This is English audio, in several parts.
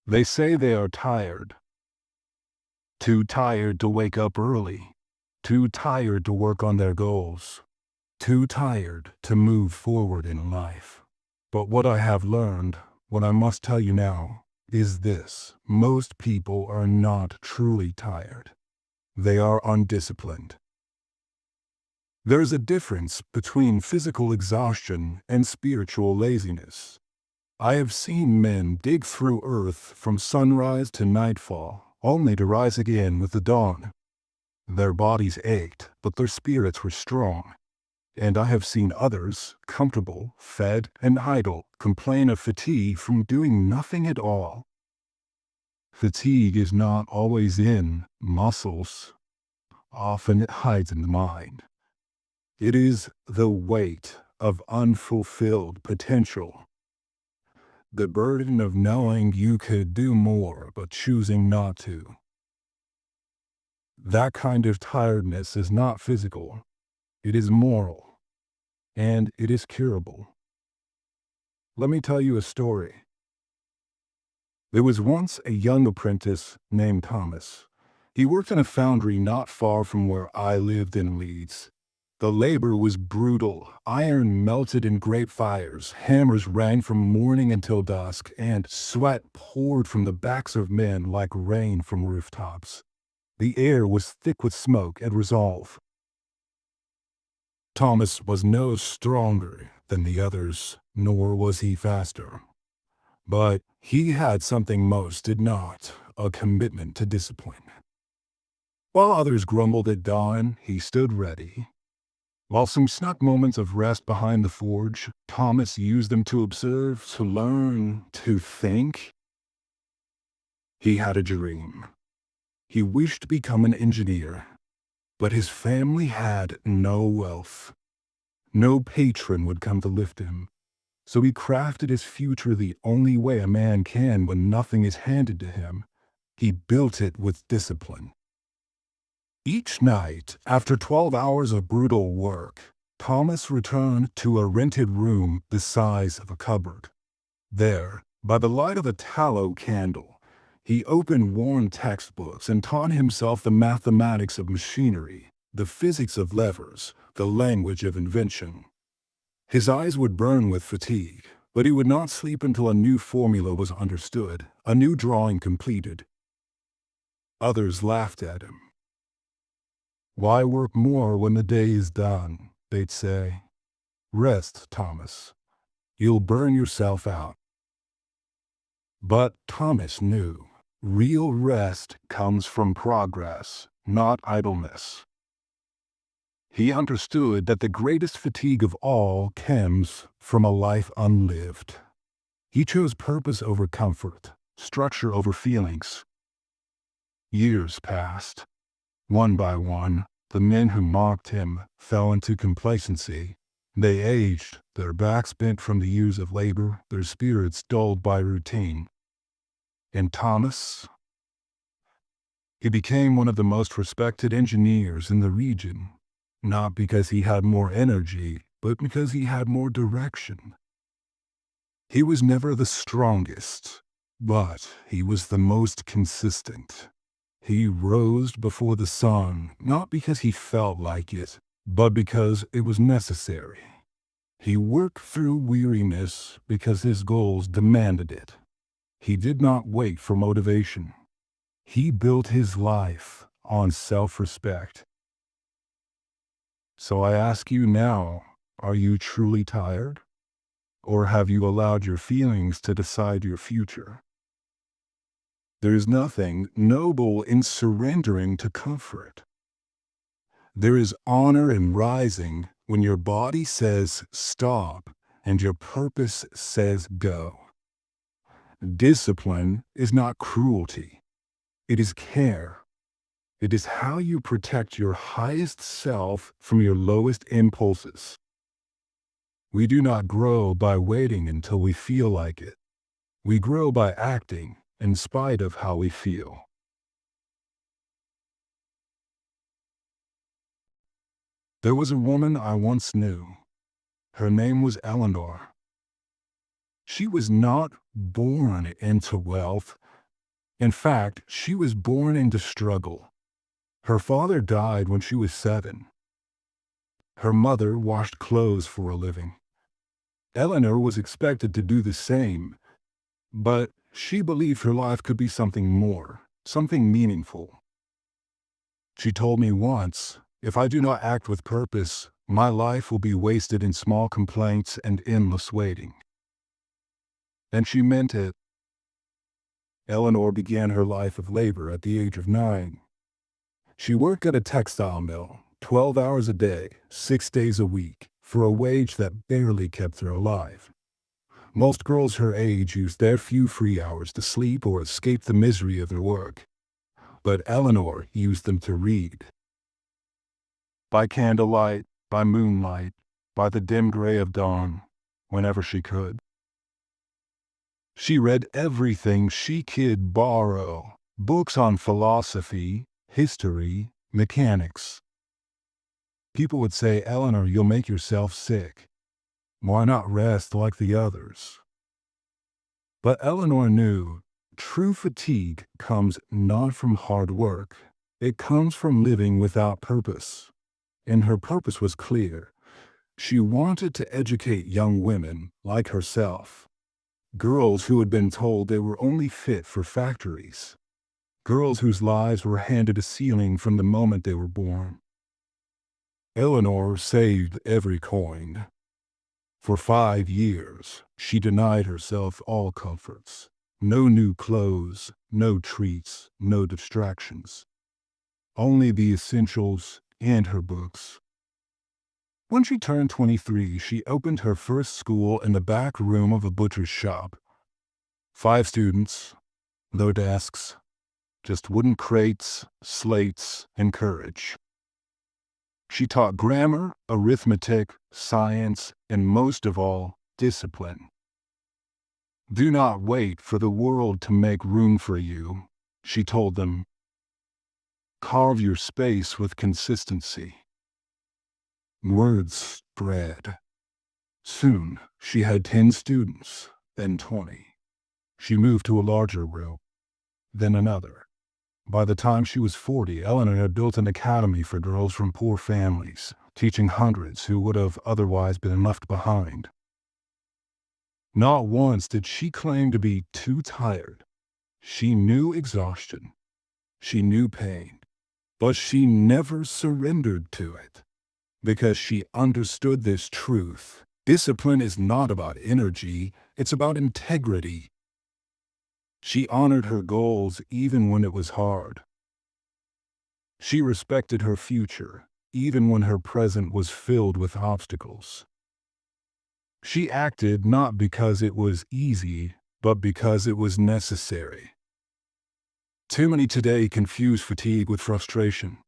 They say they are tired, too tired to wake up early, too tired to work on their goals, too tired to move forward in life. But what I have learned, what I must tell you now, is this: most people are not truly tired. They are undisciplined. There's a difference between physical exhaustion and spiritual laziness. I have seen men dig through earth from sunrise to nightfall, only to rise again with the dawn. Their bodies ached, but their spirits were strong. And I have seen others, comfortable, fed, and idle, complain of fatigue from doing nothing at all. Fatigue is not always in muscles. Often it hides in the mind. It is the weight of unfulfilled potential. The burden of knowing you could do more but choosing not to. That kind of tiredness is not physical. It is moral. And it is curable. Let me tell you a story. There was once a young apprentice named Thomas. He worked in a foundry not far from where I lived in Leeds. The labor was brutal. Iron melted in great fires, hammers rang from morning until dusk, and sweat poured from the backs of men like rain from rooftops. The air was thick with smoke and resolve. Thomas was no stronger than the others, nor was he faster. But he had something most did not: a commitment to discipline. While others grumbled at dawn, he stood ready. While some snuck moments of rest behind the forge, Thomas used them to observe, to learn, to think. He had a dream. He wished to become an engineer, but his family had no wealth. No patron would come to lift him, so he crafted his future the only way a man can when nothing is handed to him. He built it with discipline. Each night, after 12 hours of brutal work, Thomas returned to a rented room the size of a cupboard. There, by the light of a tallow candle, he opened worn textbooks and taught himself the mathematics of machinery, the physics of levers, the language of invention. His eyes would burn with fatigue, but he would not sleep until a new formula was understood, a new drawing completed. Others laughed at him. "Why work more when the day is done?" they'd say. "Rest, Thomas. You'll burn yourself out." But Thomas knew real rest comes from progress, not idleness. He understood that the greatest fatigue of all comes from a life unlived. He chose purpose over comfort, structure over feelings. Years passed. One by one, the men who mocked him fell into complacency. They aged, their backs bent from the years of labor, their spirits dulled by routine. And Thomas? He became one of the most respected engineers in the region, not because he had more energy, but because he had more direction. He was never the strongest, but he was the most consistent. He rose before the sun, not because he felt like it, but because it was necessary. He worked through weariness because his goals demanded it. He did not wait for motivation. He built his life on self-respect. So I ask you now, are you truly tired? Or have you allowed your feelings to decide your future? There is nothing noble in surrendering to comfort. There is honor in rising when your body says stop and your purpose says go. Discipline is not cruelty. It is care. It is how you protect your highest self from your lowest impulses. We do not grow by waiting until we feel like it. We grow by acting in spite of how we feel. There was a woman I once knew. Her name was Eleanor. She was not born into wealth, In fact, she was born into struggle. Her father died when she was 7. Her mother washed clothes for a living. Eleanor was expected to do the same, but she believed her life could be something more, something meaningful. She told me once, "If I do not act with purpose, my life will be wasted in small complaints and endless waiting." And she meant it. Eleanor began her life of labor at the age of 9. She worked at a textile mill, 12 hours a day, 6 days a week, for a wage that barely kept her alive. Most girls her age used their few free hours to sleep or escape the misery of their work. But Eleanor used them to read. By candlelight, by moonlight, by the dim gray of dawn, whenever she could. She read everything she could borrow, books on philosophy, history, mechanics. People would say, "Eleanor, you'll make yourself sick. Why not rest like the others?" But Eleanor knew true fatigue comes not from hard work. It comes from living without purpose. And her purpose was clear. She wanted to educate young women like herself. Girls who had been told they were only fit for factories. Girls whose lives were handed a ceiling from the moment they were born. Eleanor saved every coin. For 5 years, she denied herself all comforts. No new clothes, no treats, no distractions. Only the essentials and her books. When she turned 23, she opened her first school in the back room of a butcher's shop. 5 students, no desks, just wooden crates, slates, and courage. She taught grammar, arithmetic, science, and most of all, discipline. "Do not wait for the world to make room for you," she told them. "Carve your space with consistency." Words spread. Soon, she had 10 students, then 20. She moved to a larger room, then another. By the time she was 40, Eleanor had built an academy for girls from poor families, teaching hundreds who would have otherwise been left behind. Not once did she claim to be too tired. She knew exhaustion. She knew pain. But she never surrendered to it. Because she understood this truth. Discipline is not about energy, it's about integrity. She honored her goals even when it was hard. She respected her future, even when her present was filled with obstacles. She acted not because it was easy, but because it was necessary. Too many today confuse fatigue with frustration.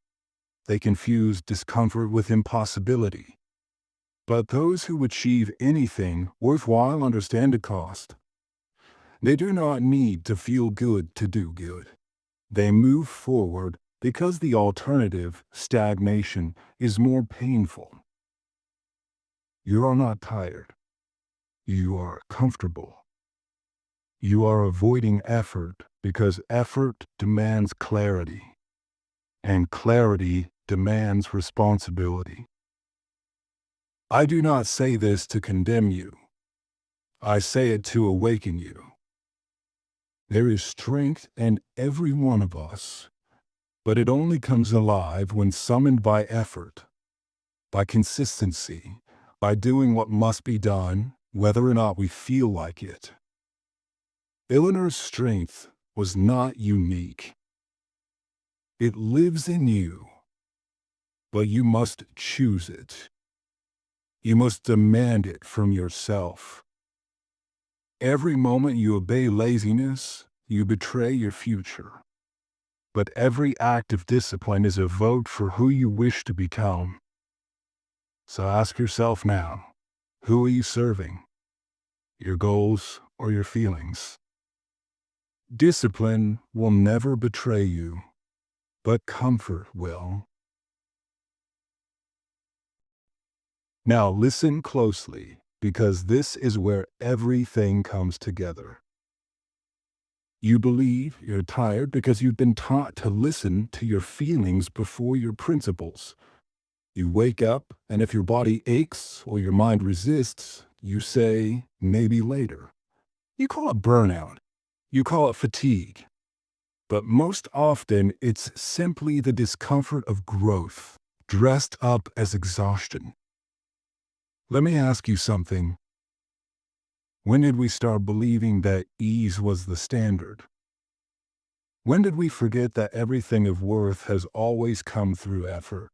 They confuse discomfort with impossibility. But those who achieve anything worthwhile understand the cost. They do not need to feel good to do good. They move forward because the alternative, stagnation, is more painful. You are not tired. You are comfortable. You are avoiding effort because effort demands clarity, and clarity demands responsibility. I do not say this to condemn you. I say it to awaken you. There is strength in every one of us, but it only comes alive when summoned by effort, by consistency, by doing what must be done, whether or not we feel like it. Eleanor's strength was not unique. It lives in you, but you must choose it. You must demand it from yourself. Every moment you obey laziness, you betray your future. But every act of discipline is a vote for who you wish to become. So ask yourself now, who are you serving? Your goals or your feelings? Discipline will never betray you, but comfort will. Now listen closely, because this is where everything comes together. You believe you're tired because you've been taught to listen to your feelings before your principles. You wake up, and if your body aches or your mind resists, you say, maybe later. You call it burnout. You call it fatigue. But most often, it's simply the discomfort of growth, dressed up as exhaustion. Let me ask you something. When did we start believing that ease was the standard? When did we forget that everything of worth has always come through effort?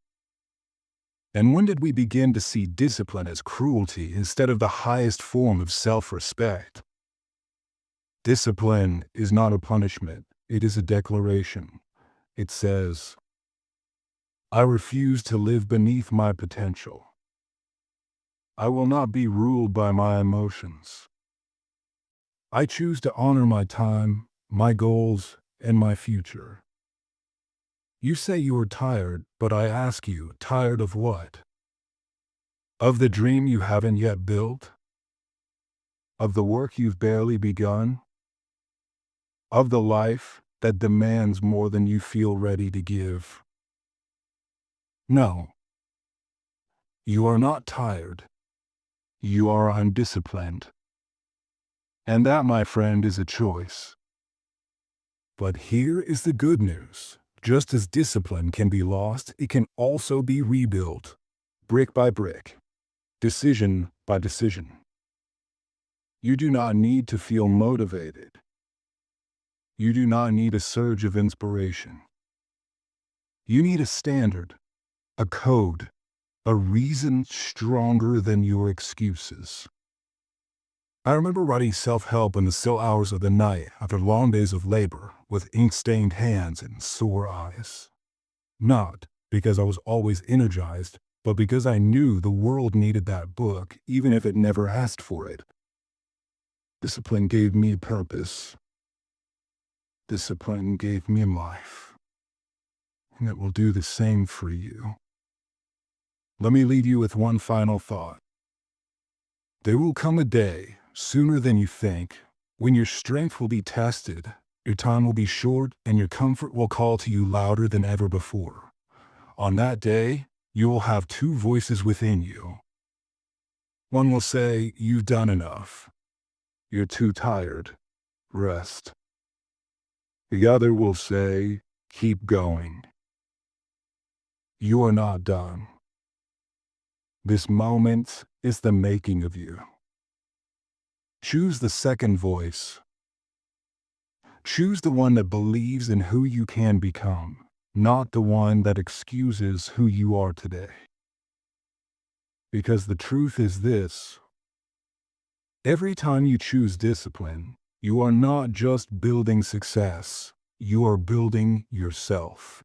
And when did we begin to see discipline as cruelty instead of the highest form of self-respect? Discipline is not a punishment, it is a declaration. It says, I refuse to live beneath my potential. I will not be ruled by my emotions. I choose to honor my time, my goals, and my future. You say you are tired, but I ask you, tired of what? Of the dream you haven't yet built? Of the work you've barely begun? Of the life that demands more than you feel ready to give? No, you are not tired. You are undisciplined. And that, my friend, is a choice. But here is the good news. Just as discipline can be lost, it can also be rebuilt, brick by brick, decision by decision. You do not need to feel motivated. You do not need a surge of inspiration. You need a standard, a code, a reason stronger than your excuses. I remember writing self-help in the still hours of the night after long days of labor, with ink-stained hands and sore eyes. Not because I was always energized, but because I knew the world needed that book, even if it never asked for it. Discipline gave me purpose. Discipline gave me life. And it will do the same for you. Let me leave you with one final thought. There will come a day, sooner than you think, when your strength will be tested, your time will be short, and your comfort will call to you louder than ever before. On that day, you will have two voices within you. One will say, you've done enough. You're too tired. Rest. The other will say, keep going. You are not done. This moment is the making of you. Choose the second voice. Choose the one that believes in who you can become, not the one that excuses who you are today. Because the truth is this: every time you choose discipline, you are not just building success, you are building yourself.